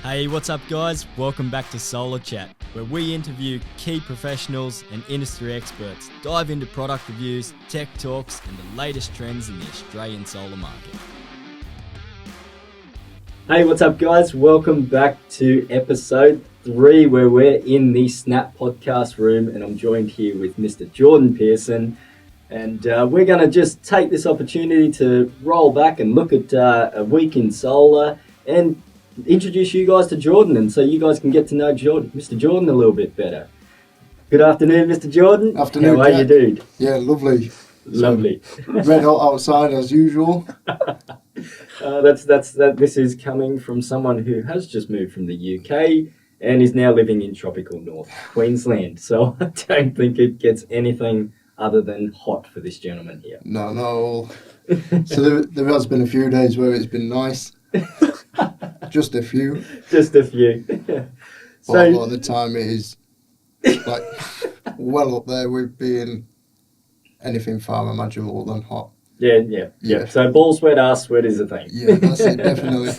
Hey, what's up guys? Welcome back to Solar Chat, where we interview key professionals and industry experts, dive into product reviews, tech talks, and the latest trends in the Australian solar market. Hey, what's up guys? Welcome back to episode 3, where we're in the Snap podcast room, and I'm joined here with Mr. Jordan Pearson. And we're going to just take this opportunity to roll back and look at a week in solar and introduce you guys to Jordan, and so you guys can get to know Mr. Jordan a little bit better. Good afternoon, Mr. Jordan. Afternoon, How are you, dude? Yeah, lovely. Lovely. Red hot outside as usual. This is coming from someone who has just moved from the UK and is now living in tropical North Queensland. So I don't think it gets anything other than hot for this gentleman here. No. So there has been a few days where it's been nice. Just a few. Just a few. So a lot of the time it is like well up there with being anything far imaginable than hot. Yeah. So ball sweat, ass sweat is a thing. Yeah, that's it, definitely.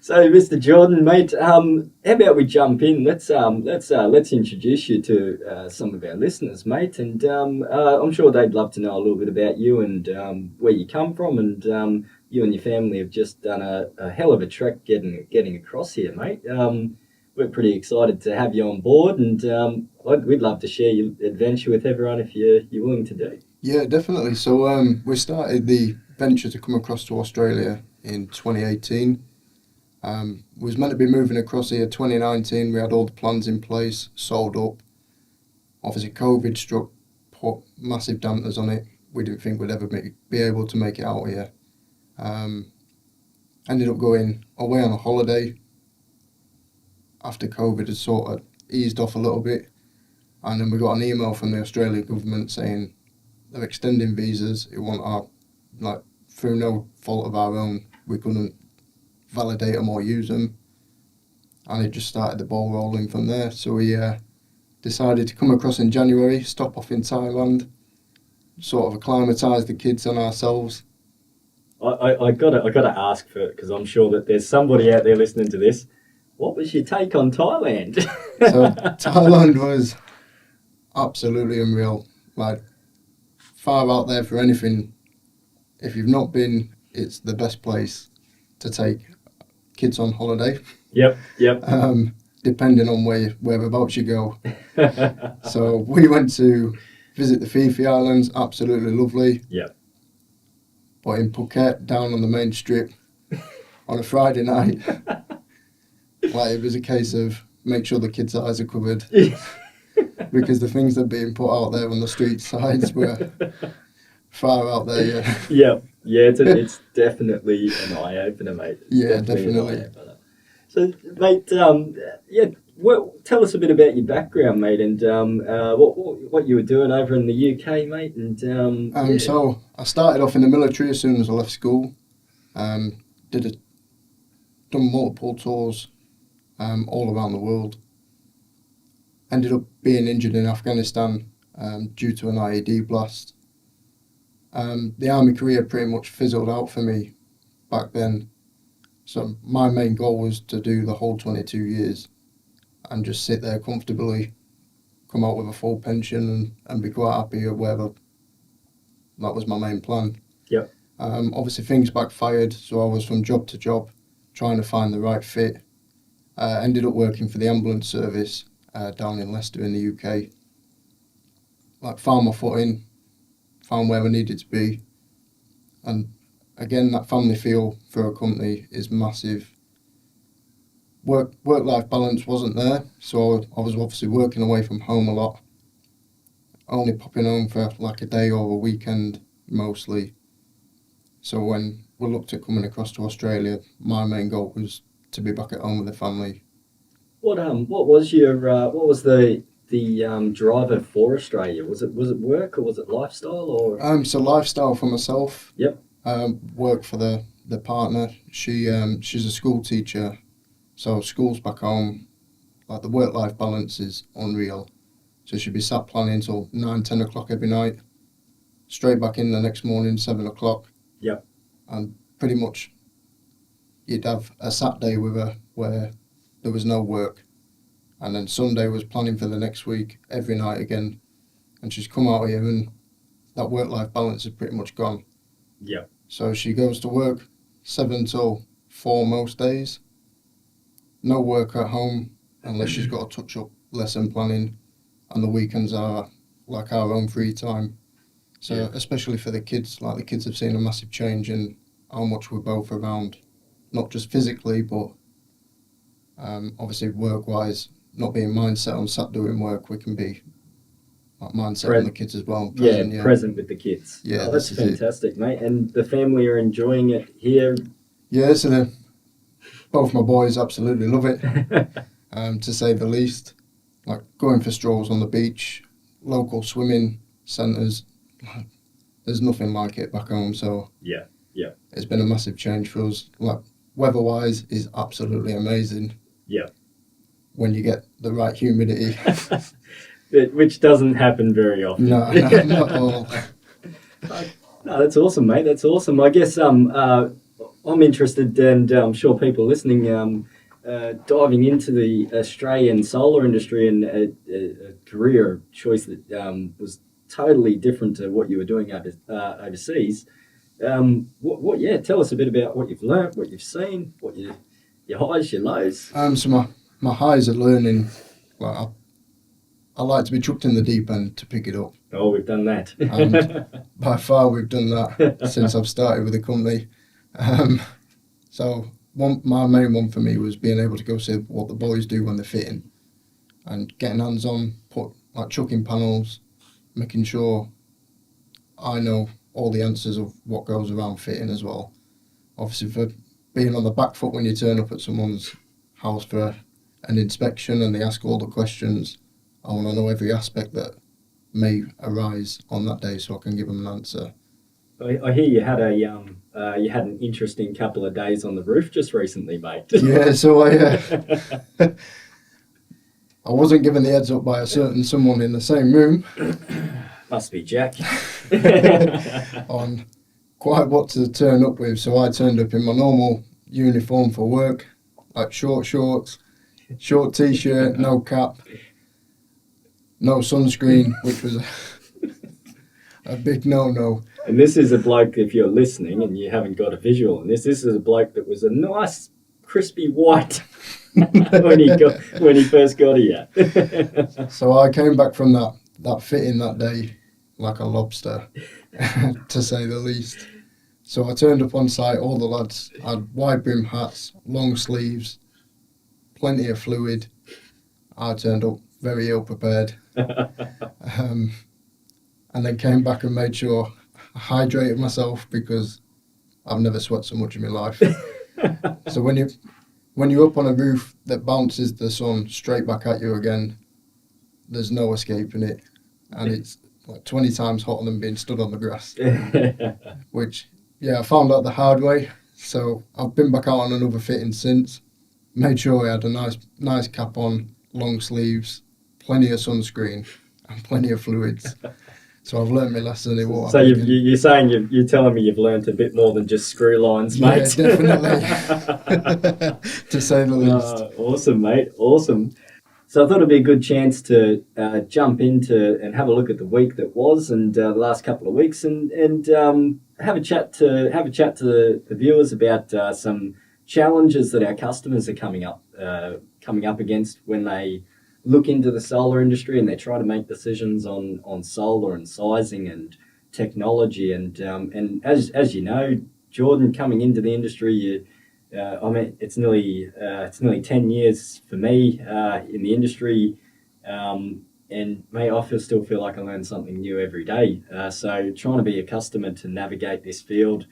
So, Mr. Jordan, mate, how about we jump in? Let's introduce you to some of our listeners, mate, and I'm sure they'd love to know a little bit about you and where you come from, and you and your family have just done a hell of a trek getting across here, mate. We're pretty excited to have you on board, and we'd love to share your adventure with everyone if you're willing to do. Yeah, definitely. So we started the venture to come across to Australia in 2018. We was meant to be moving across here 2019. We had all the plans in place, sold up. Obviously, COVID struck, put massive dampers on it. We didn't think we'd ever be able to make it out here. Ended up going away on a holiday after COVID had sort of eased off a little bit. And then we got an email from the Australian government saying they're extending visas. It wasn't through no fault of our own, we couldn't validate them or use them, and it just started the ball rolling from there. So we decided to come across in January, stop off in Thailand, sort of acclimatise the kids and ourselves. I gotta ask for it, because I'm sure that there's somebody out there listening to this. What was your take on Thailand? So Thailand was absolutely unreal, like far out there for anything. If you've not been, it's the best place to take kids on holiday. Yep. Depending on whereabouts you go. So we went to visit the Phi Islands, absolutely lovely. Yep. But in Phuket, down on the main strip, on a Friday night, it was a case of make sure the kids' eyes are covered. Because the things that are being put out there on the street sides were far out there, yeah. Yeah, it's definitely an eye-opener, mate. Definitely. So, mate, tell us a bit about your background, mate, and what you were doing over in the UK, mate. And So I started off in the military as soon as I left school. Done multiple tours all around the world. Ended up being injured in Afghanistan due to an IED blast. The army career pretty much fizzled out for me back then. So my main goal was to do the whole 22 years and just sit there comfortably, come out with a full pension and be quite happy or whatever. That was my main plan. Yep. Obviously things backfired, so I was from job to job trying to find the right fit. Ended up working for the ambulance service down in Leicester in the UK. Found my footing, found where I needed to be, and again that family feel for a company is massive. Work-life balance wasn't there, so I was obviously working away from home a lot, only popping home for a day or a weekend mostly. So when we looked at coming across to Australia, my main goal was to be back at home with the family. What was the driver for Australia? Was it work or was it lifestyle or? So lifestyle for myself. Yep. Work for the partner. She's a school teacher, so school's back home. The work-life balance is unreal. So she'd be sat planning until 9-10 o'clock every night, straight back in the next morning 7 o'clock. Yep. And pretty much you'd have a Saturday with her where there was no work, and then Sunday was planning for the next week every night again, and she's come out here and that work-life balance is pretty much gone. Yeah. So she goes to work 7 till 4 most days, no work at home unless she's got a touch-up lesson planning, and the weekends are like our own free time. So Yeah. especially for the kids, like the kids have seen a massive change in how much we're both around, not just physically, but obviously work-wise, not being mindset on sat doing work, we can be like mindset on the kids as well. Present, present with the kids. Yeah, that's fantastic, mate. And the family are enjoying it here. Yeah, so both my boys absolutely love it, to say the least. Like going for strolls on the beach, local swimming centres, there's nothing like it back home. So yeah, it's been a massive change for us. Like weather-wise is absolutely amazing. Yeah. When you get the right humidity. Which doesn't happen very often. No, not at all. No, that's awesome, mate. That's awesome. I guess I'm interested, and I'm sure people listening, diving into the Australian solar industry and a career choice that was totally different to what you were doing overseas. Yeah, tell us a bit about what you've learnt, what you've seen, what your highs, your lows. So my highs are learning. Like I like to be chucked in the deep end to pick it up. Oh, we've done that. And by far we've done that since I've started with the company. So my main one for me was being able to go see what the boys do when they're fitting and getting hands on, chucking panels, making sure I know all the answers of what goes around fitting as well. Obviously for being on the back foot when you turn up at someone's house for an inspection and they ask all the questions, I want to know every aspect that may arise on that day so I can give them an answer. I hear you had an interesting couple of days on the roof just recently, mate. Yeah, so I wasn't given the heads up by a certain someone in the same room. Must be Jack. On quite what to turn up with, so I turned up in my normal uniform for work, like short shorts, short t-shirt, no cap, no sunscreen, which was a big no-no. And this is a bloke, if you're listening and you haven't got a visual on this is a bloke that was a nice, crispy white when he first got here. So I came back from that fitting that day like a lobster, to say the least. So I turned up on site, all the lads had wide brim hats, long sleeves, plenty of fluid. I turned up very ill prepared. And then came back and made sure I hydrated myself because I've never sweat so much in my life. So when you're up on a roof that bounces the sun straight back at you again, there's no escaping it, and it's like 20 times hotter than being stood on the grass. Which, yeah, I found out the hard way. So I've been back out on another fitting since. Made sure I had a nice cap on, long sleeves, plenty of sunscreen, and plenty of fluids. So I've learned my lesson in water. So you're saying you're telling me you've learnt a bit more than just screw lines, mate. Yeah, definitely. To say the least. Awesome, mate. Awesome. So I thought it'd be a good chance to jump into and have a look at the week that was and the last couple of weeks, and have a chat to the viewers about some challenges that our customers are coming up against when they look into the solar industry and they try to make decisions on solar and sizing and technology. And as you know, Jordan, coming into the industry, it's nearly 10 years for me in the industry, and mate, I still feel like I learn something new every day. So trying to be a customer to navigate this field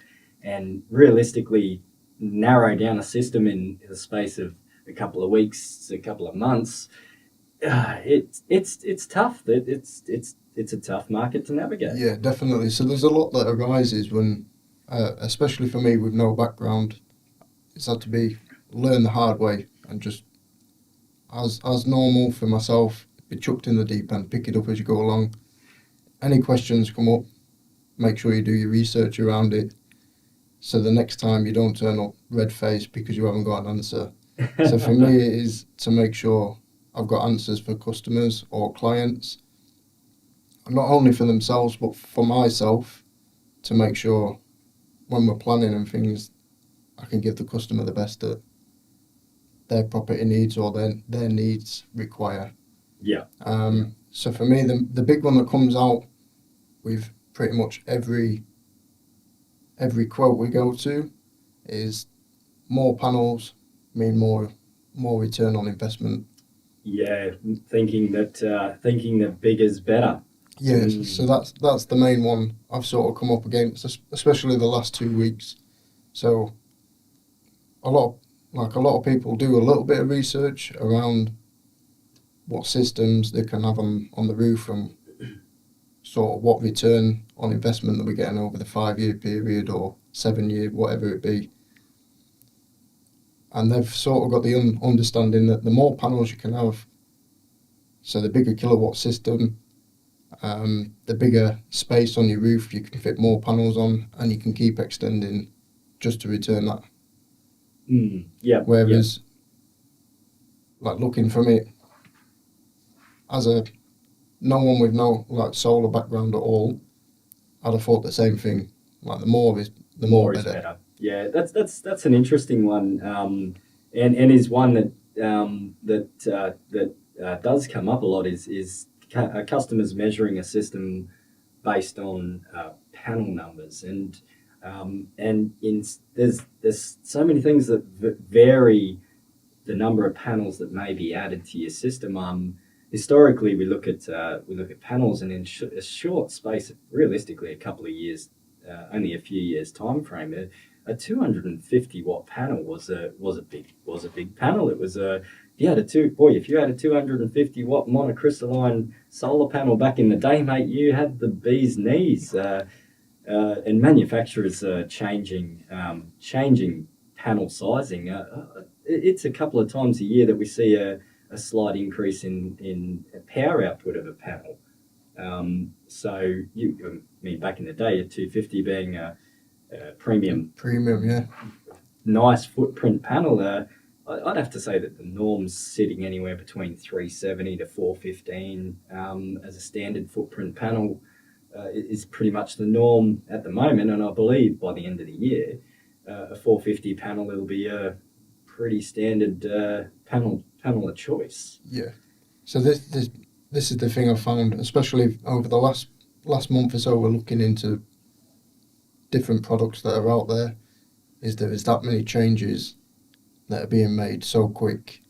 and realistically narrow down a system in the space of a couple of weeks, a couple of months. It's tough. It's a tough market to navigate. Yeah, definitely. So there's a lot that arises when, especially for me with no background, it's had to learn the hard way and just as normal for myself, be chucked in the deep end, pick it up as you go along. Any questions come up, make sure you do your research around it. so the next time you don't turn up red faced because you haven't got an answer. So for me, it is to make sure I've got answers for customers or clients, not only for themselves but for myself, to make sure when we're planning and things, I can give the customer the best that their property needs or their needs require. Yeah. So for me, the big one that comes out with pretty much every quote we go to is more panels mean more return on investment. Yeah, thinking that bigger's better. Yes, so that's the main one I've sort of come up against, especially the last 2 weeks. So a lot of people do a little bit of research around what systems they can have on the roof and sort of what return on investment that we're getting over the 5 year period or 7 year, whatever it be. And they've sort of got the understanding that the more panels you can have, so the bigger kilowatt system, the bigger space on your roof you can fit more panels on, and you can keep extending just to return that. Yeah. Whereas, like looking from it as no one with no like solar background at all, I'd have thought the same thing. Like the more Is better. Yeah, that's an interesting one, and is one that does come up a lot. Is customers measuring a system based on panel numbers, and there's so many things that vary the number of panels that may be added to your system. Historically, we look at panels, and in a short space, realistically, a couple of years, only a few years time frame, a 250 watt panel was a big panel. It was if you had a 250 watt monocrystalline solar panel back in the day, mate, you had the bee's knees. And manufacturers are changing panel sizing. It's a couple of times a year that we see a slight increase in power output of a panel. Back in the day, a 250 being a premium, yeah, nice footprint panel. I'd have to say that the norm's sitting anywhere between 370 to 415 as a standard footprint panel. Is pretty much the norm at the moment, and I believe by the end of the year, a 450 panel will be a pretty standard panel of choice. Yeah. So this is the thing I've found, especially over the last month or so. We're looking into different products that are out there. Is there is that many changes that are being made so quick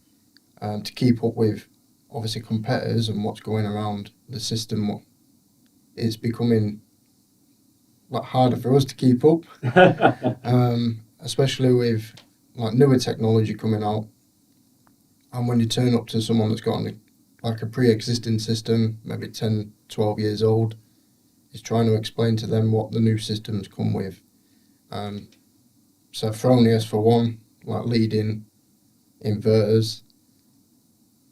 to keep up with obviously competitors and what's going around the system. It's becoming like harder for us to keep up, especially with like newer technology coming out. And when you turn up to someone that's got like a pre-existing system, maybe 10, 12 years old, is trying to explain to them what the new systems come with. So Fronius, for one, like leading inverters,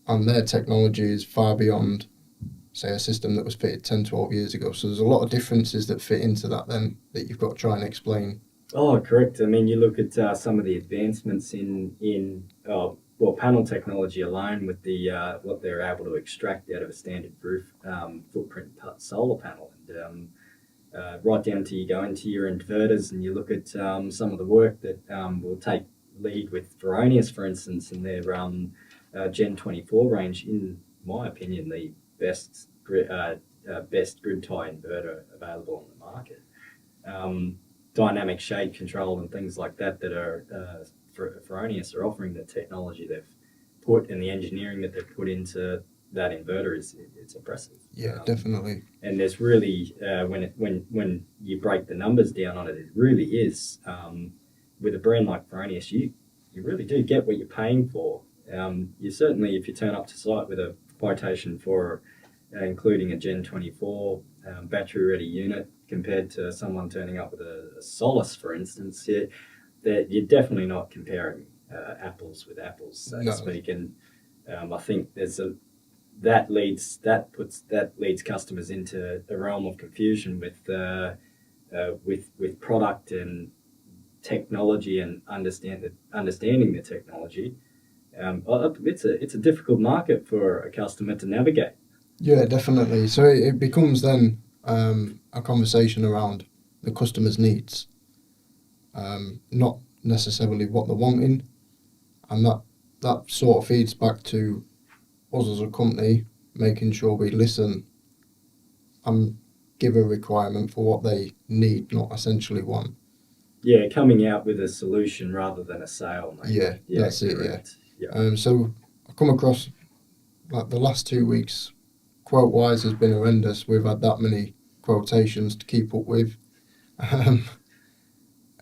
and their technology is far beyond, say, a system that was fitted 10, 12 years ago. So there's a lot of differences that fit into that then that you've got to try and explain. Oh, correct. I mean, you look at some of the advancements in panel technology alone with the what they're able to extract out of a standard roof footprint solar panel, and right down to you go into your inverters and you look at some of the work that will take lead with Fronius, for instance, and their Gen 24 range, in my opinion, the best grid tie inverter available on the market. Dynamic shade control and things like that are Fronius are offering. The technology they've put and the engineering that they've put into that inverter it's impressive. Yeah, definitely. And there's really when you break the numbers down on it, it really is with a brand like Fronius, you really do get what you're paying for. You certainly, if you turn up to site with a quotation for including a Gen 24 battery-ready unit compared to someone turning up with a Solus, for instance, that you're definitely not comparing apples with apples, so to speak. And I think that leads customers into a realm of confusion with product and technology and understanding the technology, it's a difficult market for a customer to navigate. Yeah, definitely. So it becomes then a conversation around the customer's needs, not necessarily what they're wanting, and that sort of feeds back to us as a company making sure we listen and give a requirement for what they need, not essentially want. Yeah, coming out with a solution rather than a sale, mate. Yeah, that's correct. it. Yeah. So I come across like the last 2 weeks, quote wise has been horrendous. We've had that many quotations to keep up with.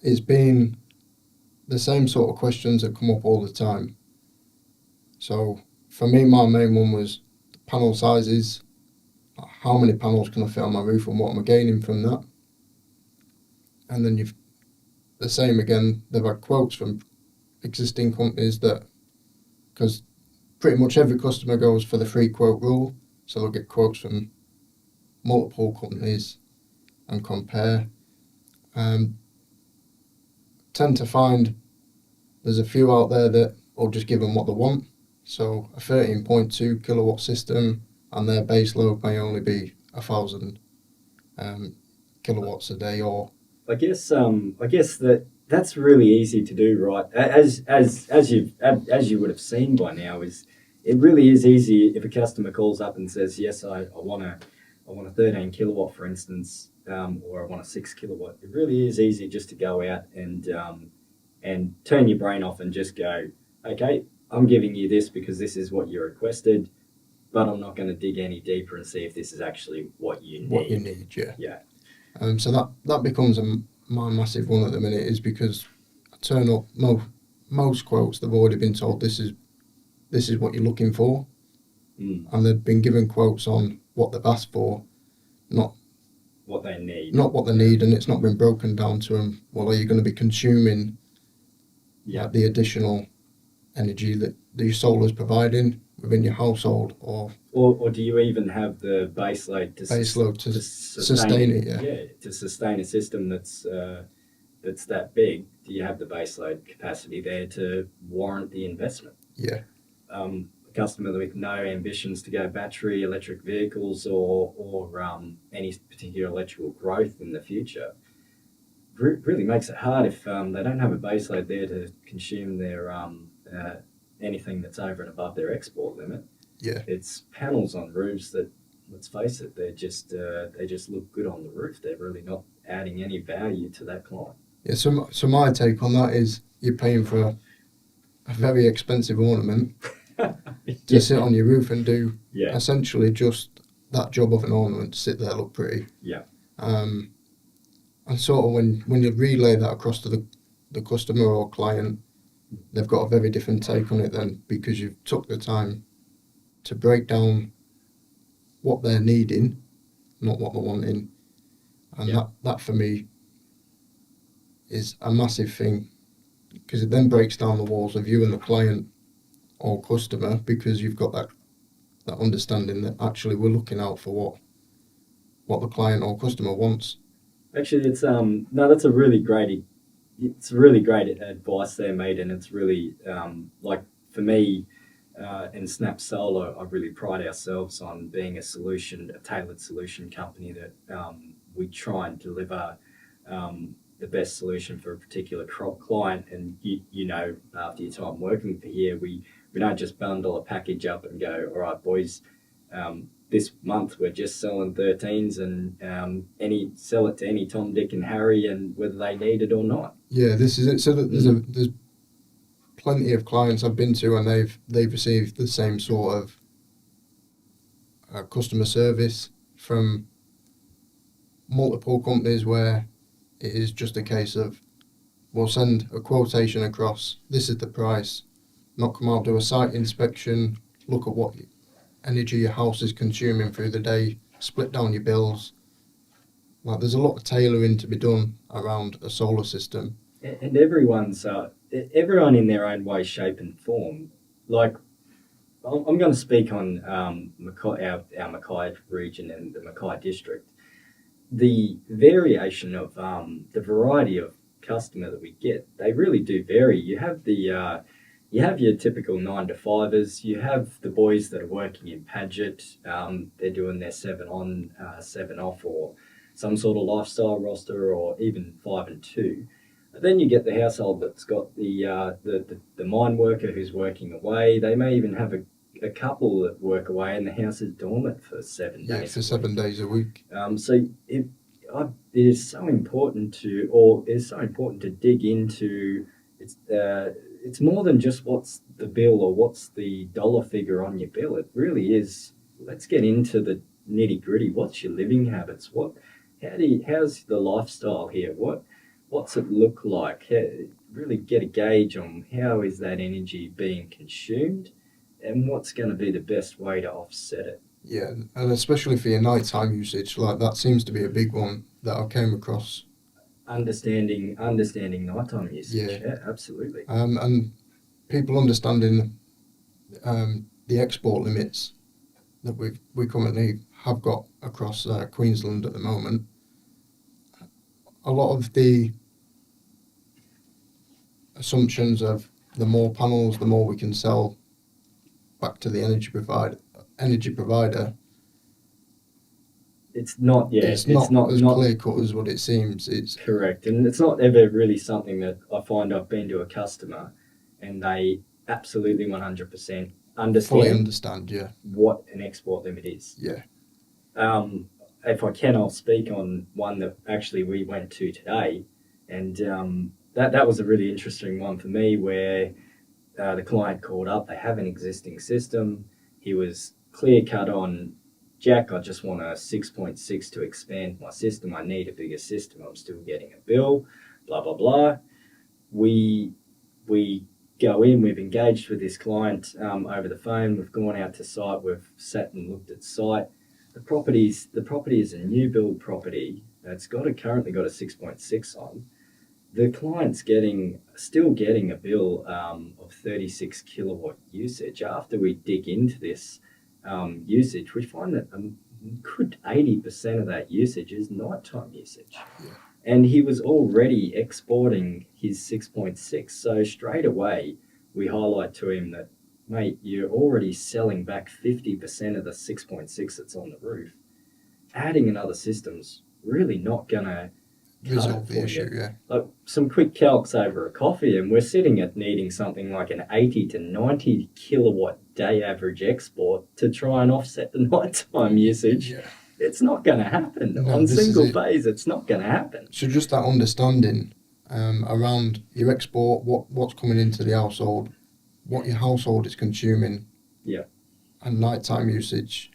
It's been the same sort of questions that come up all the time. So for me, my main one was panel sizes. How many panels can I fit on my roof, and what am I gaining from that? And then you've the same again. They've had quotes from existing companies that, because pretty much every customer goes for the free quote rule, so they'll get quotes from multiple companies and compare. Tend to find there's a few out there that will just give them what they want. So a 13.2 kilowatt system, and their base load may only be 1,000 kilowatts a day. Or I guess that's really easy to do, right? As you would have seen by now, is it really is easy if a customer calls up and says, yes, I want a 13 kilowatt, for instance, or I want a 6 kilowatt. It really is easy just to go out and turn your brain off and just go, okay, I'm giving you this because this is what you requested, but I'm not going to dig any deeper and see if this is actually what you need. What you need, yeah. Yeah. So that becomes my massive one at the minute, is because I turn up, most quotes they've already been told this is what you're looking for, and they've been given quotes on what they've asked for, not what they need. Not what they need, and it's not been broken down to them. Well, are you going to be consuming the additional energy that the solar's providing within your household, or do you even have the base load to sustain it? Yeah, to sustain a system that's that big. Do you have the base load capacity there to warrant the investment? Yeah. A customer with no ambitions to go battery electric vehicles or any particular electrical growth in the future really makes it hard if they don't have a base load there to consume their anything that's over and above their export limit. Yeah. It's panels on roofs that, let's face it, they just look good on the roof. They're really not adding any value to that client. Yeah. So my take on that is you're paying for a very expensive ornament to sit on your roof and do essentially just that job of an ornament, to sit there, look pretty. Yeah. And sort of when you relay that across to the customer or client, they've got a very different take on it then, because you've took the time to break down what they're needing, not what they're wanting. And that for me is a massive thing, because it then breaks down the walls of you and the client or customer, because you've got that understanding that actually we're looking out for what the client or customer wants. Actually, it's that's a really great advice there, mate, and it's really like for me in Snap Solar, I really pride ourselves on being a tailored solution company that we try and deliver the best solution for a particular client. And you know, after your time working for here, we don't just bundle a package up and go, all right, boys, this month we're just selling 13s and sell it to any Tom, Dick and Harry, and whether they need it or not. Yeah, this is it. So that there's plenty of clients I've been to, and they've received the same sort of customer service from multiple companies, where it is just a case of, we'll send a quotation across, this is the price, not come out, do a site inspection, look at what energy your house is consuming through the day, split down your bills. Like, there's a lot of tailoring to be done around a solar system. And everyone in their own way, shape and form. Like, I'm going to speak on our Mackay region and the Mackay district. The variation of the variety of customer that we get, they really do vary. You have you have your typical 9 to 5ers. You have the boys that are working in Paget. They're doing their 7 on, 7 off, or some sort of lifestyle roster, or even 5 and 2. Then you get the household that's got the mine worker who's working away. They may even have a couple that work away, and the house is dormant for 7 days. Yeah, for 7 days a week. So it is so important to dig into. It's more than just what's the bill or what's the dollar figure on your bill. It really is. Let's get into the nitty gritty. What's your living habits? How's the lifestyle here? What's it look like? Really get a gauge on how is that energy being consumed, and what's going to be the best way to offset it. Yeah, and especially for your nighttime usage, like that seems to be a big one that I came across. Understanding nighttime usage. Yeah, absolutely. And people understanding the export limits that we currently have got across Queensland at the moment. A lot of the assumptions of the more panels, the more we can sell back to the energy provider. It's not. Yeah, it's not as clear cut as what it seems. It's correct, and it's not ever really something that I find I've been to a customer, and they absolutely 100% fully understand. Yeah, what an export limit is. Yeah. If I can, I'll speak on one that actually we went to today, and that was a really interesting one for me, where the client called up. They have an existing system. He was clear cut on, Jack, I just want a 6.6 to expand my system. I need a bigger system. I'm still getting a bill, blah, blah, blah. We go in, we've engaged with this client over the phone. We've gone out to site. We've sat and looked at site. The property is a new build property. It's currently got a 6.6 on. The client's still getting a bill of 36 kilowatt usage. After we dig into this usage, we find that a good 80% of that usage is nighttime usage. Yeah. And he was already exporting his 6.6. So straight away, we highlight to him that, mate, you're already selling back 50% of the 6.6 that's on the roof. Adding another system's really not going to resolve the issue. Yeah. Like some quick calcs over a coffee, and we're sitting at needing something like an 80 to 90 kilowatt day average export to try and offset the nighttime usage. Yeah. It's not going to happen. On single phase, it's not going to happen. So just that understanding around your export, what's coming into the household, what your household is consuming, yeah, and nighttime usage.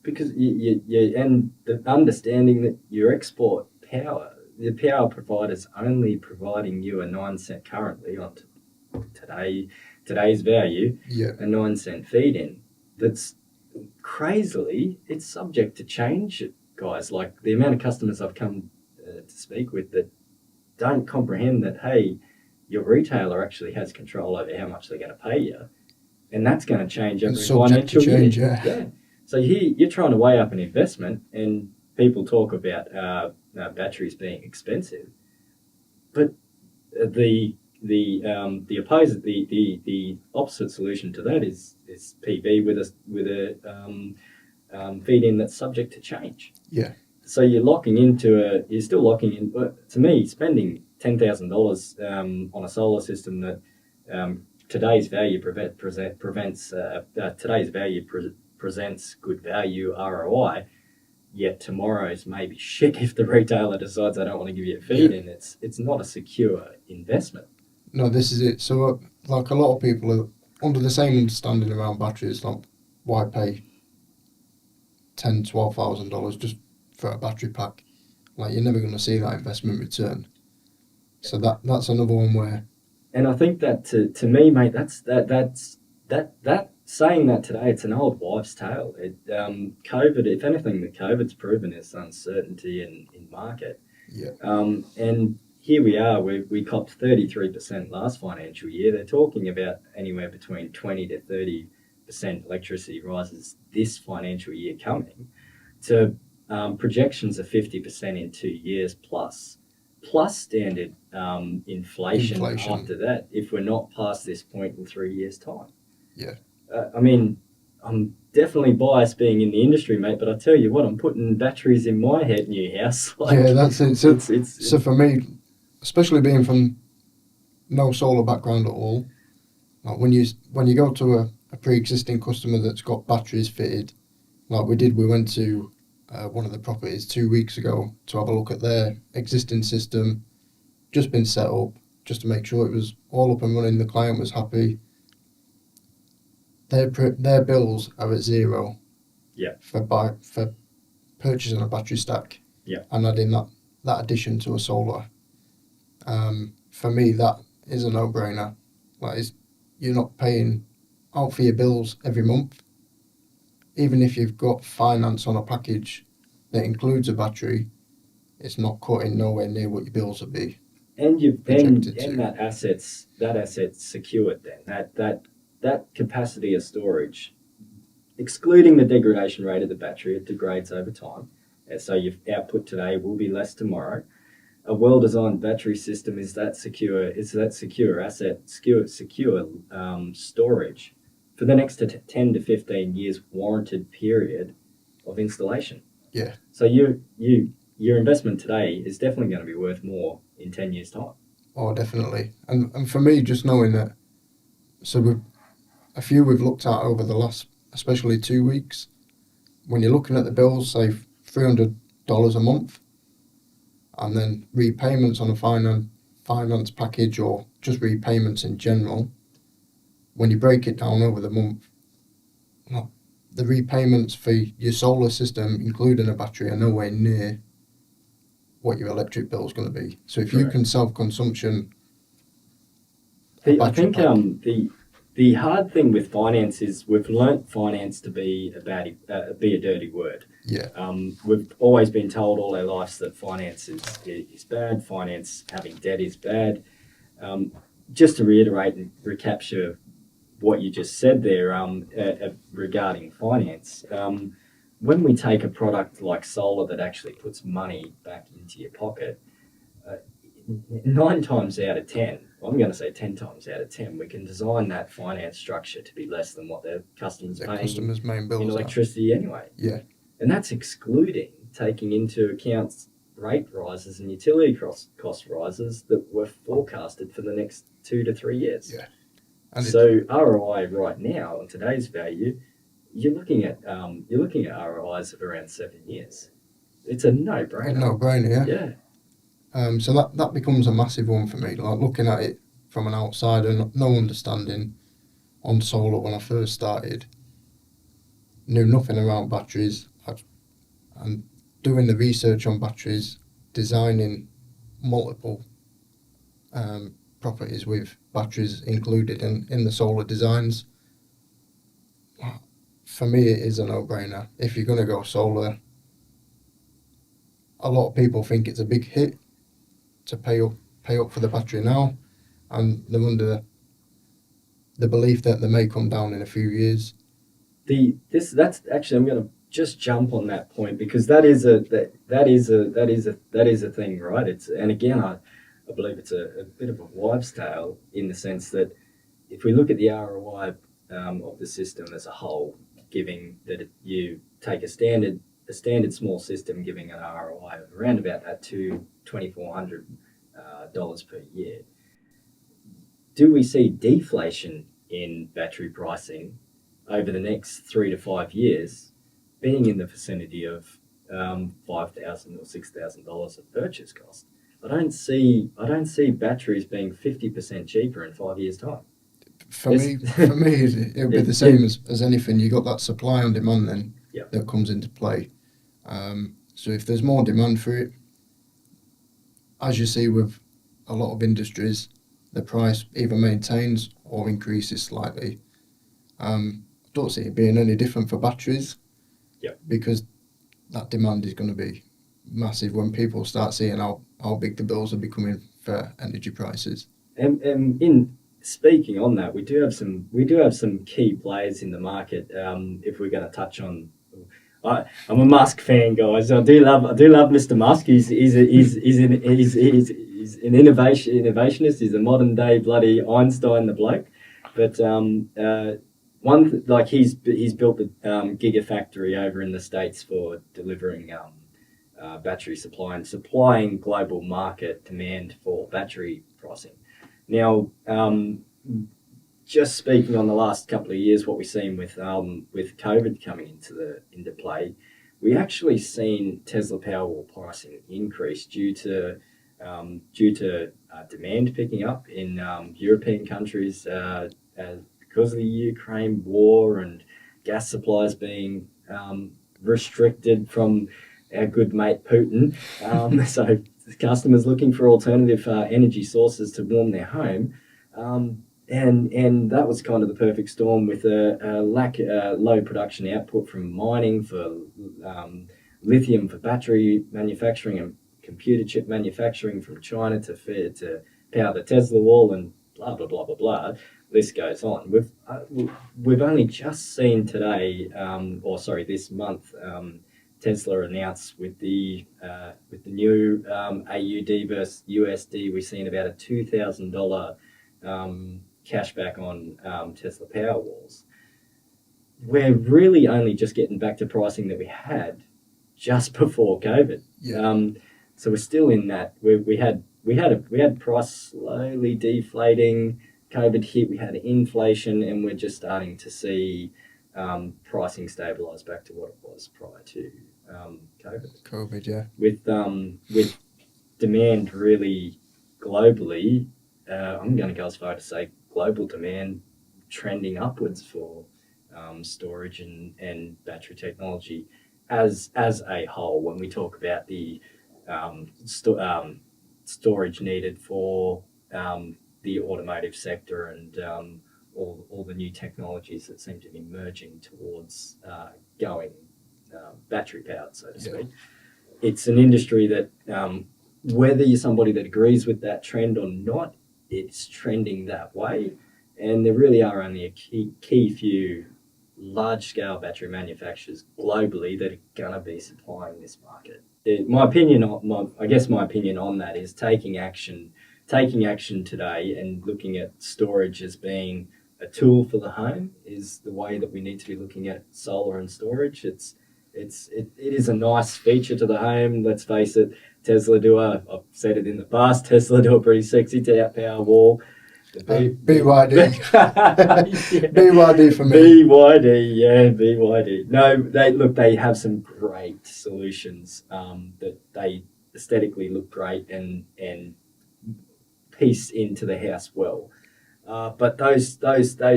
Because and the understanding that your export power, the power provider's only providing you a 9 cent currently on today's value, yeah, a 9 cent feed in. That's crazily, it's subject to change, guys. Like the amount of customers I've come to speak with that don't comprehend that, hey, your retailer actually has control over how much they're going to pay you, and that's going to change every financial year. Yeah. So here you're trying to weigh up an investment, and people talk about batteries being expensive, but the opposite solution to that is PV with a feed in that's subject to change. Yeah. So you're still locking in. But to me, spending $10,000 on a solar system that today's value presents good value ROI. Yet tomorrow's maybe shit if the retailer decides I don't want to give you a feed in. It's not a secure investment. No, this is it. So like a lot of people are under the same understanding around batteries, like why pay $10,000-12,000 just for a battery pack? Like you're never going to see that investment return. So that's another one where. And I think that to me, mate, that's saying that today, it's an old wives' tale. COVID, if anything, the COVID's proven is uncertainty in market. Yeah. And here we are, we copped 33% last financial year. They're talking about anywhere between 20 to 30% electricity rises this financial year coming, to projections of 50% in 2 years plus plus standard inflation Inflation. after that if we're not past this point in 3 years' time. Yeah. I mean, I'm definitely biased being in the industry, mate, but I tell you what, I'm putting batteries in my new house. Yeah, that's it. So, It's so for me, especially being from no solar background at all, like when you go to a pre-existing customer that's got batteries fitted, like we went to one of the properties 2 weeks ago to have a look at their existing system, just been set up, just to make sure it was all up and running. The client was happy. Their bills are at zero. Yeah. For purchasing a battery stack. Yeah. And adding that addition to a solar. For me, that is a no-brainer. Like, you're not paying out for your bills every month. Even if you've got finance on a package that includes a battery, it's not cutting nowhere near what your bills would be. And projected to. that asset's secured then. That capacity of storage, excluding the degradation rate of the battery, it degrades over time. And so your output today will be less tomorrow. A well-designed battery system is that secure. It's that secure asset, secure storage for the next 10 to 15 years warranted period of installation. Yeah. So your investment today is definitely going to be worth more in 10 years' time. Oh, definitely. And for me, just knowing that, so we've looked at over the last, especially 2 weeks, when you're looking at the bills, say $300 a month, and then repayments on a finance package or just repayments in general, when you break it down over the month, the repayments for your solar system, including a battery, are nowhere near what your electric bill is going to be. So if you can self-consumption, I think the hard thing with finance is we've learnt finance to be a dirty word. Yeah. We've always been told all our lives that finance is bad. Finance, having debt, is bad. Just to reiterate and recapture what you just said there regarding finance, when we take a product like solar that actually puts money back into your pocket, 9 times out of 10, I'm going to say 10 times out of 10, we can design that finance structure to be less than what their customers main bills in electricity anyway. Yeah. And that's excluding taking into account rate rises and utility cost rises that were forecasted for the next 2 to 3 years. Yeah. And so ROI right now on today's value, you're looking at ROIs of around 7 years. It's a no-brainer. A no-brainer, yeah. So that becomes a massive one for me. Like, looking at it from an outsider, no understanding on solar when I first started, knew nothing around batteries, and doing the research on batteries, designing multiple properties with batteries included in the solar designs. For me, it is a no-brainer. If you're going to go solar, a lot of people think it's a big hit to pay up for the battery now, and they're under the belief that they may come down in a few years. That's actually, I'm going to just jump on that point, because that is a thing, right? And again, I believe it's a bit of a wives' tale in the sense that if we look at the ROI of the system as a whole, giving that you take a standard small system giving an ROI of around about that $2,400 per year. Do we see deflation in battery pricing over the next 3 to 5 years, being in the vicinity of $5,000 or $6,000 of purchase cost? I don't see batteries being 50% cheaper in 5 years' time. For me, it'll be the same as anything. You got that supply and demand then that comes into play. So if there's more demand for it, as you see with a lot of industries, the price either maintains or increases slightly. I don't see it being any different for batteries, because that demand is going to be massive when people start seeing how big the bills are becoming for energy prices. And in speaking on that, we do have some key players in the market. If we're going to touch on, I'm a Musk fan, guys. I do love Mr. Musk. He's an innovationist. He's a modern day bloody Einstein, the bloke. But he's built the gigafactory over in the States for delivering battery supply and supplying global market demand for battery pricing. Now, just speaking on the last couple of years, what we've seen with COVID coming into play, we actually seen Tesla Powerwall pricing increase due to demand picking up in European countries because of the Ukraine war and gas supplies being restricted from our good mate Putin. So customers looking for alternative energy sources to warm their home. And that was kind of the perfect storm with a low production output from mining for lithium for battery manufacturing and computer chip manufacturing from China to power the Tesla wall and blah blah blah blah blah. List goes on. We've only just seen today, this month, Tesla announced with the new AUD versus USD, we've seen about a $2,000 cashback on Tesla Powerwalls. We're really only just getting back to pricing that we had just before COVID. Yeah. So we're still in that. We had price slowly deflating. COVID hit. We had inflation, and we're just starting to see pricing stabilise back to what it was prior to COVID. COVID, yeah. With demand really globally, I'm going to go as far to say global demand trending upwards for storage and battery technology as a whole. When we talk about the storage needed for the automotive sector and all the new technologies that seem to be merging towards going battery powered, so to speak. It's an industry that whether you're somebody that agrees with that trend or not, it's trending that way. And there really are only a key few large-scale battery manufacturers globally that are going to be supplying this market. My opinion on that is taking action today and looking at storage as being a tool for the home is the way that we need to be looking at solar and storage. It is a nice feature to the home. Let's face it, I've said it in the past, Tesla do a pretty sexy power wall. BYD. BYD for me. BYD. No, they have some great solutions that they aesthetically look great and piece into the house well. But those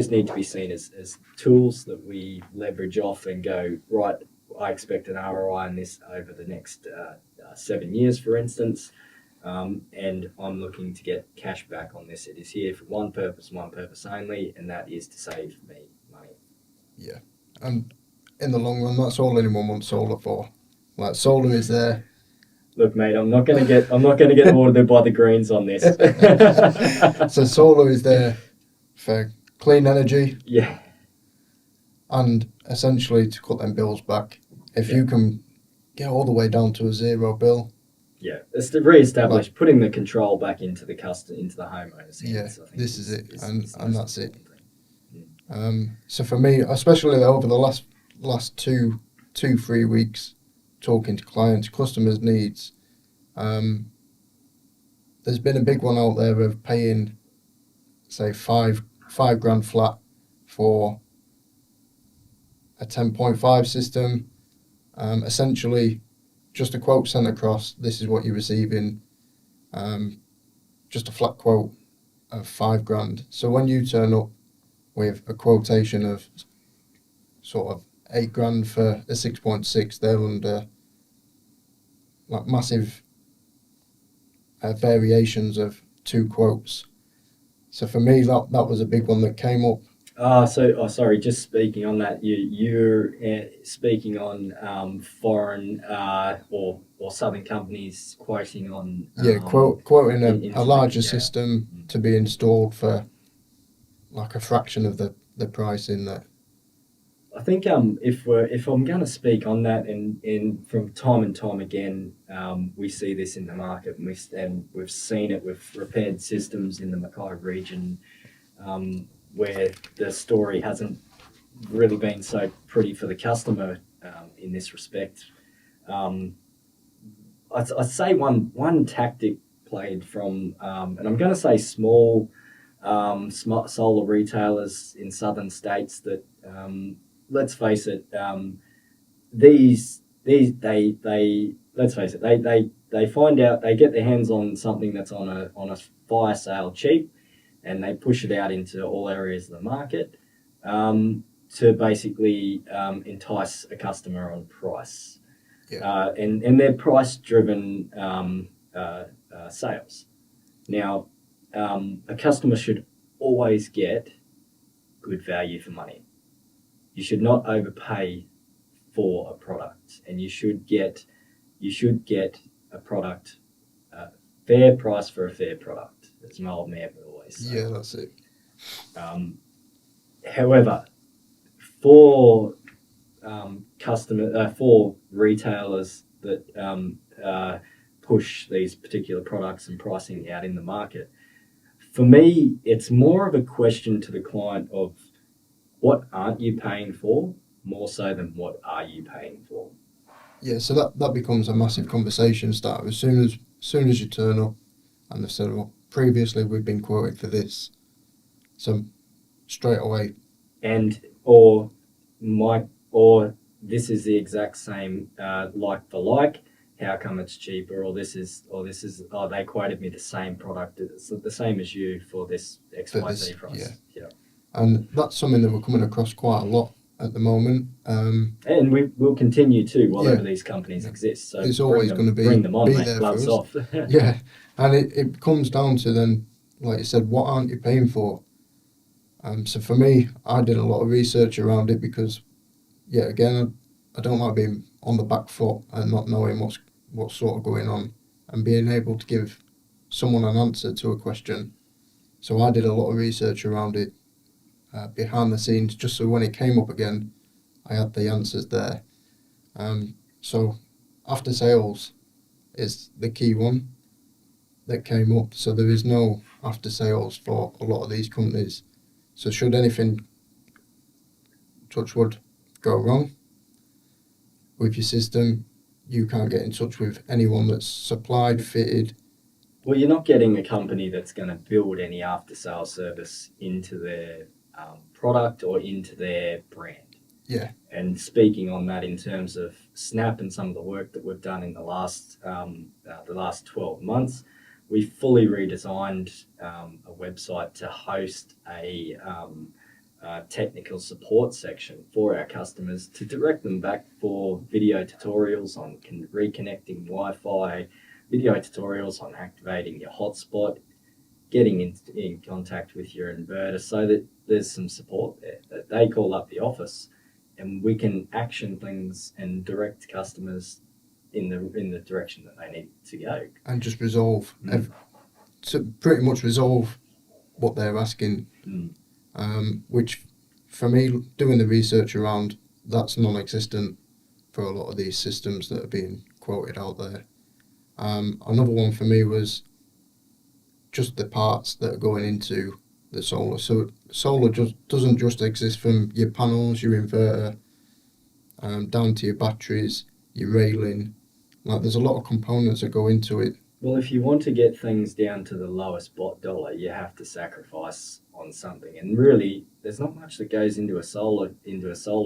need to be seen as tools that we leverage off and go, right, I expect an ROI on this over the next 7 years, for instance. And I'm looking to get cash back on this. It is here for one purpose only, and that is to save me money. Yeah, and in the long run, that's all anyone wants solar for. Like, solar is there. Look, mate, I'm not gonna get ordered by the Greens on this. So solar is there for clean energy. Yeah. And essentially to cut them bills back. If you can get all the way down to a zero bill. Yeah, it's to re-establish, putting the control back into the homeowners. Yeah, this is it, and that's it. So for me, especially over the last 3 weeks, talking to clients, customers' needs, there's been a big one out there of paying, say, five grand flat for a 10.5 system. Essentially, just a quote sent across, this is what you're receiving, just a flat quote of 5 grand. So when you turn up with a quotation of sort of 8 grand for a 6.6, they're under like massive variations of 2 quotes. So for me, that was a big one that came up. Sorry. Just speaking on that, you're speaking on foreign or southern companies quoting on quoting a larger system to be installed for like a fraction of the price in there. I think if I'm going to speak on that, and from time and time again, we see this in the market, and we've seen it with repaired systems in the Mackay region, where the story hasn't really been so pretty for the customer in this respect. I'd say one tactic played from, and I'm going to say small smart solar retailers in southern states that, let's face it, they let's face it, they find out, they get their hands on something that's on a fire sale cheap, and they push it out into all areas of the market, to basically entice a customer on price. Yeah. And they're price driven sales. Now, a customer should always get good value for money. You should not overpay for a product, and you should get a product, fair price for a fair product, as my old man would always say. Yeah, that's it. However, for for retailers that push these particular products and pricing out in the market, for me, it's more of a question to the client of what aren't you paying for, more so than what are you paying for. Yeah, so that becomes a massive conversation starter. As soon as you turn up and they've said, well, previously we've been quoted for this, so straight away. And or this is the exact same, like for like. How come it's cheaper? Or this is they quoted me the same product. It's the same as you for this XYZ price. Yeah. And that's something that we're coming across quite a lot at the moment. And we will continue to while these companies exist. So it's always going to bring them on, be mate, there gloves for us. off. Yeah, and it comes down to then, like you said, what aren't you paying for? So for me, I did a lot of research around it because, yeah, again, I don't like being on the back foot and not knowing what's sort of going on and being able to give someone an answer to a question. So I did a lot of research around it behind the scenes, just so when it came up again, I had the answers there. So after sales is the key one that came up. So there is no after sales for a lot of these companies. So should anything, touch wood, go wrong with your system, you can't get in touch with anyone that's supplied, fitted. Well, you're not getting a company that's going to build any after-sales service into their product or into their brand. Yeah. And speaking on that in terms of Snap and some of the work that we've done in the last 12 months, we fully redesigned a website to host a technical support section for our customers to direct them back for video tutorials on reconnecting Wi-Fi, video tutorials on activating your hotspot, getting in contact with your inverter, so that there's some support there, that they call up the office and we can action things and direct customers in the direction that they need to go. And just resolve, to pretty much resolve what they're asking, which for me, doing the research around, that's non-existent for a lot of these systems that are being quoted out there. Another one for me was just the parts that are going into the solar. So solar doesn't just exist from your panels, your inverter, down to your batteries, your railing. Like, there's a lot of components that go into it. Well, if you want to get things down to the lowest bot dollar, you have to sacrifice on something. And really, there's not much that goes into a solar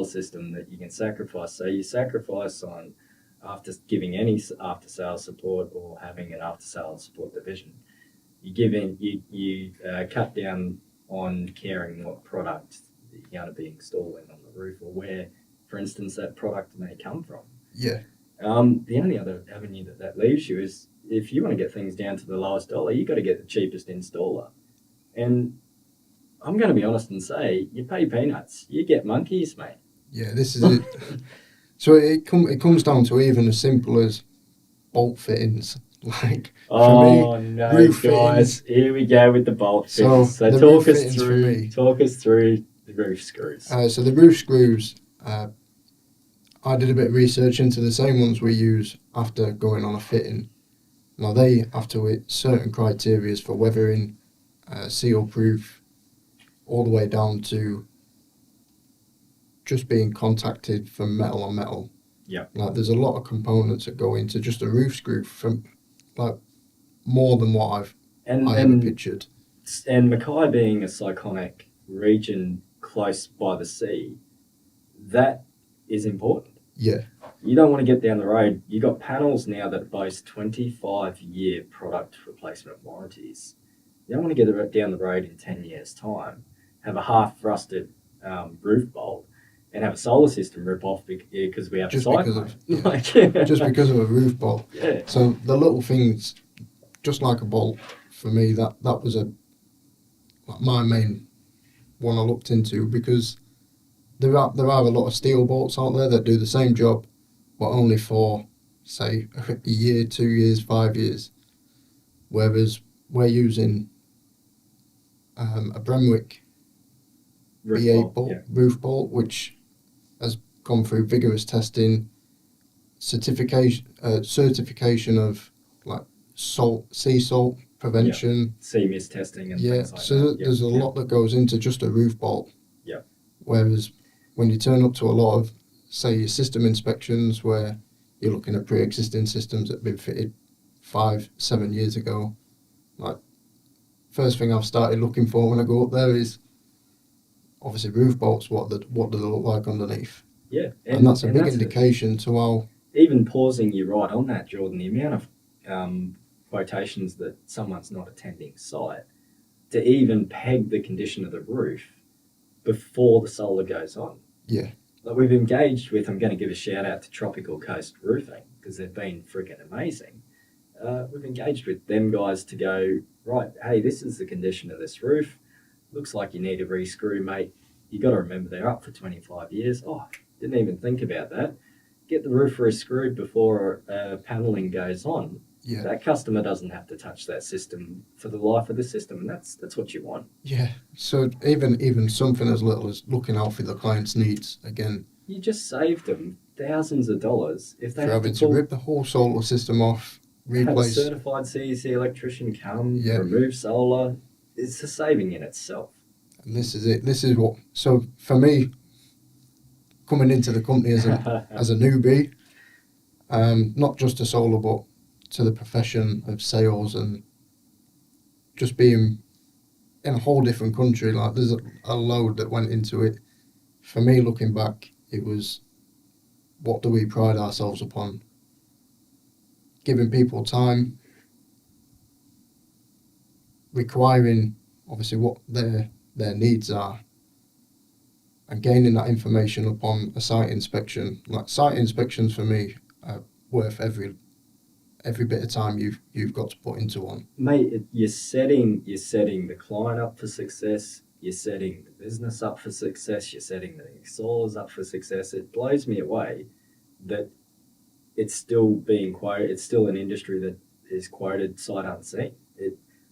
system that you can sacrifice. So you sacrifice on giving any after-sales support or having an after-sales support division. You cut down on caring what product you're going to be installing on the roof, or where, for instance, that product may come from. Yeah. The only other avenue that leaves you is, if you want to get things down to the lowest dollar, you've got to get the cheapest installer. And I'm going to be honest and say, you pay peanuts, you get monkeys, mate. Yeah, this is it. So it comes down to even as simple as bolt fittings. Like, for me, no, roof guys, fittings. Here we go with the bolt fittings. So the talk roof us fittings through the roof screws. So the roof screws, I did a bit of research into the same ones we use after going on a fitting. Now they have to hit certain criteria for weathering, seal proof, all the way down to just being contacted from metal on metal. Yeah. Like there's a lot of components that go into just a roof screw, from like more than what I ever pictured. And Mackay being a cyclonic region close by the sea, that is important. Yeah. You don't want to get down the road. You got panels now that boast 25-year product replacement warranties. You don't want to get down the road in 10 years' time, have a half-rusted roof bolt, and have a solar system rip off because we have just a cyclone. Just because of a roof bolt. Yeah. So the little things, just like a bolt, for me, that was my main one I looked into, because there are a lot of steel bolts out there that do the same job, but only for, say, a year, 2 years, 5 years. Whereas we're using a Bremwick B8 bolt, roof bolt, which has gone through vigorous testing, certification of like sea salt prevention, sea mist testing, and things like so that. There's a lot that goes into just a roof bolt. Yeah. Whereas when you turn up to a lot of, say, your system inspections, where you're looking at pre-existing systems that have been fitted 5-7 years ago, like first thing I've started looking for when I go up there is obviously roof bolts. What do they look like underneath? Yeah, and that's a big indication to how. Even pausing you right on that, Jordan, the amount of quotations that someone's not attending site to even peg the condition of the roof before the solar goes on. Yeah. Like we've engaged with, I'm going to give a shout out to Tropical Coast Roofing because they've been freaking amazing. We've engaged with them guys to go, right, hey, this is the condition of this roof. Looks like you need a re-screw, mate. You got to remember they're up for 25 years. Oh, didn't even think about that. Get the roof re-screwed before paneling goes on. Yeah. That customer doesn't have to touch that system for the life of the system, and that's what you want. Yeah. So even something as little as looking out for the client's needs, again, you just saved them thousands of dollars if they for having to rip the whole solar system off, replace. Have a certified CEC electrician come, remove solar. It's a saving in itself. And this is it. This is what. So for me, coming into the company as a newbie, not just to solar, but to the profession of sales, and just being in a whole different country, like there's a load that went into it. For me, looking back, it was, what do we pride ourselves upon? Giving people time, requiring obviously what their needs are, and gaining that information upon a site inspection. Like site inspections for me are worth every bit of time you've got to put into one. Mate, you're setting the client up for success. You're setting the business up for success. You're setting the installers up for success. It blows me away that it's still being quoted. It's still an industry that is quoted sight unseen.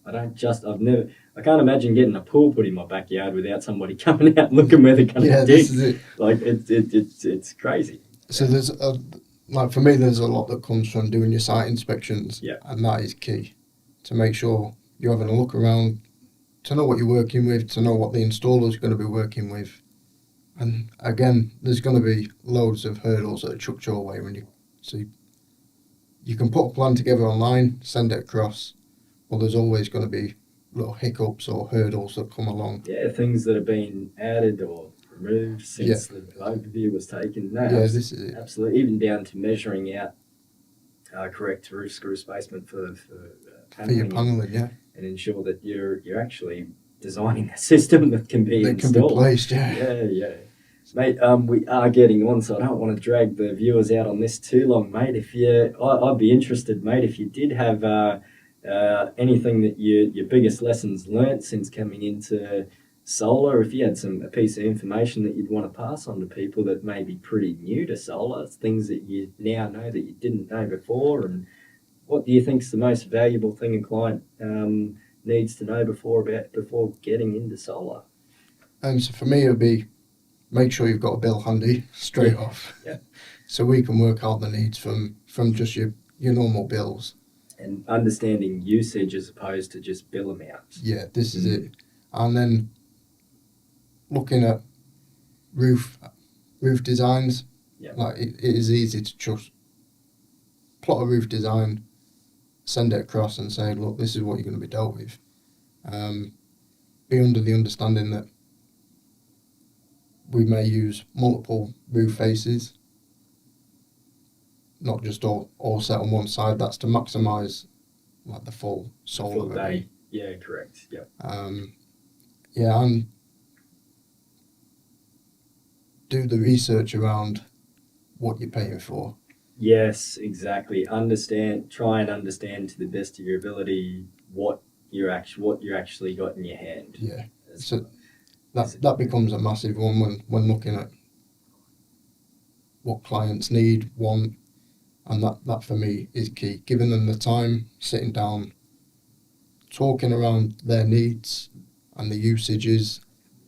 I can't imagine getting a pool put in my backyard without somebody coming out and looking where they're going to dig. This is it. Like it's crazy. So there's like for me, there's a lot that comes from doing your site inspections, and that is key to make sure you're having a look around, to know what you're working with, to know what the installer's going to be working with. And again, there's going to be loads of hurdles that are chucked your way when you can put a plan together online, send it across, well, there's always going to be little hiccups or hurdles that come along. Yeah, things that have been added or removed since the overview was taken. No, this is it. Absolutely, even down to measuring out correct roof screw spacement for your paneling, and ensure that you're actually designing a system that can be installed. Can be placed, Yeah. Mate, we are getting on, so I don't want to drag the viewers out on this too long, mate. I'd be interested, mate, if you did have anything that your biggest lessons learnt since coming into solar, if you had a piece of information that you'd want to pass on to people that may be pretty new to solar, things that you now know that you didn't know before, and what do you think is the most valuable thing a client needs to know before getting into solar? So for me, it would be make sure you've got a bill handy straight off. Yeah. So we can work out the needs from just your normal bills. And understanding usage as opposed to just bill amount. Yeah, this is it. And then looking at roof designs, like it is easy to just plot a roof design, send it across and say, look, this is what you're going to be dealt with. Be under the understanding that we may use multiple roof faces, not just all set on one side. That's to maximise like the full solar day. Yeah, correct. Yeah. And do the research around what you're paying for. Yes, exactly. Try and understand to the best of your ability what you actually got in your hand. Yeah. So that becomes a massive one when looking at what clients need, want, and that for me is key. Giving them the time, sitting down, talking around their needs and the usages,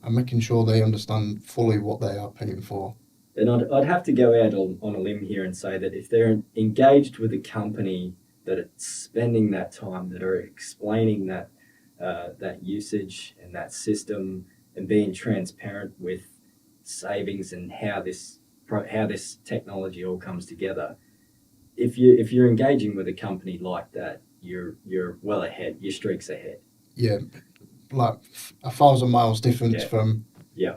and making sure they understand fully what they are paying for. And I'd have to go out on a limb here and say that if they're engaged with a company that are spending that time, that are explaining that usage and that system and being transparent with savings and how this technology all comes together, if you're engaging with a company like that, you're well ahead. Your streak's ahead. Yeah, like 1,000 miles difference from. Yeah.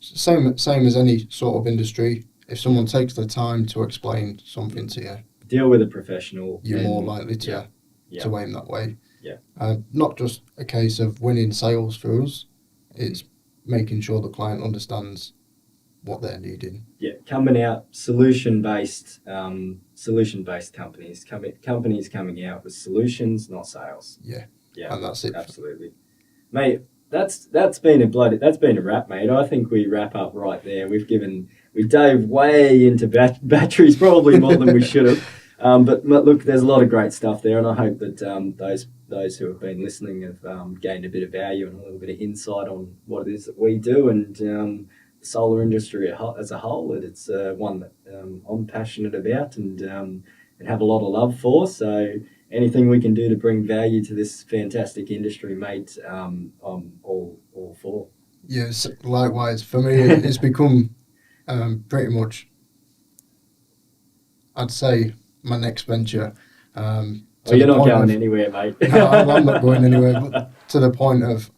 Same as any sort of industry. If someone takes the time to explain something to you, deal with a professional, you're more likely to aim that way. Yeah. Not just a case of winning sales for us, it's making sure the client understands what they're needing. Yeah, coming out solution-based companies. Companies coming out with solutions, not sales. Yeah. Yeah, and that's it. Absolutely, mate. That's been a wrap, mate. I think we wrap up right there. We dove way into batteries, probably more than we should have. But look, there's a lot of great stuff there, and I hope that those who have been listening have gained a bit of value and a little bit of insight on what it is that we do and the solar industry as a whole. It's one that I'm passionate about and have a lot of love for. So anything we can do to bring value to this fantastic industry, mate, I'm all for. Yes, likewise. For me, it's become pretty much, I'd say, my next venture. You're not going anywhere, mate. No, I'm not going anywhere, but to the point of,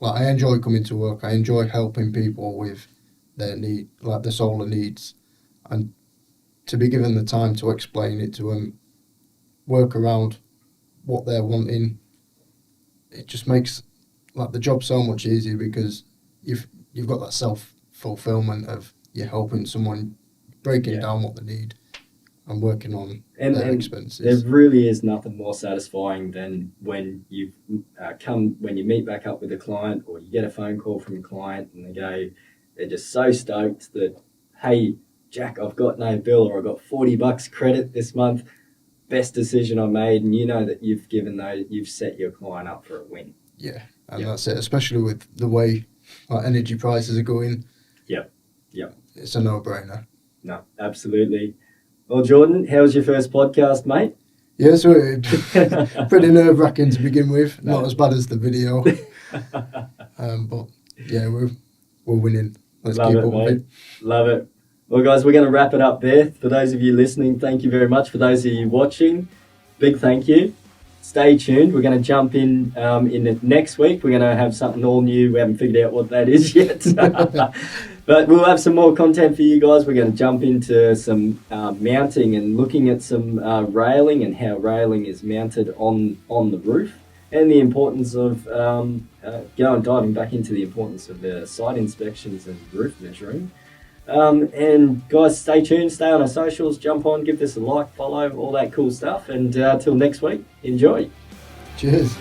like, I enjoy coming to work. I enjoy helping people with their need, like the solar needs, and to be given the time to explain it to them, work around what they're wanting, it just makes like the job so much easier because you've got that self-fulfillment of you're helping someone, breaking down what they need and working on their expenses. There really is nothing more satisfying than when you meet back up with a client or you get a phone call from a client and they're just so stoked that, hey, Jack, I've got no bill or I've got $40 credit this month. Best decision I made, and you know that you've set your client up for a win. Yeah, and that's it, especially with the way our energy prices are going. Yep. It's a no-brainer. No, absolutely. Well, Jordan, how was your first podcast, mate? Yeah, so pretty nerve-wracking to begin with. Not as bad as the video. But yeah, we're winning. Let's keep up with it. Love it. Well, guys, we're going to wrap it up there. For those of you listening, thank you very much. For those of you watching, big thank you. Stay tuned. We're going to jump in the next week. We're going to have something all new. We haven't figured out what that is yet. But we'll have some more content for you guys. We're going to jump into some mounting and looking at some railing and how railing is mounted on the roof and the importance of diving back into the importance of site inspections and roof measuring. And guys, stay tuned, stay on our socials, jump on, give this a like, follow, all that cool stuff. And till next week, enjoy. Cheers.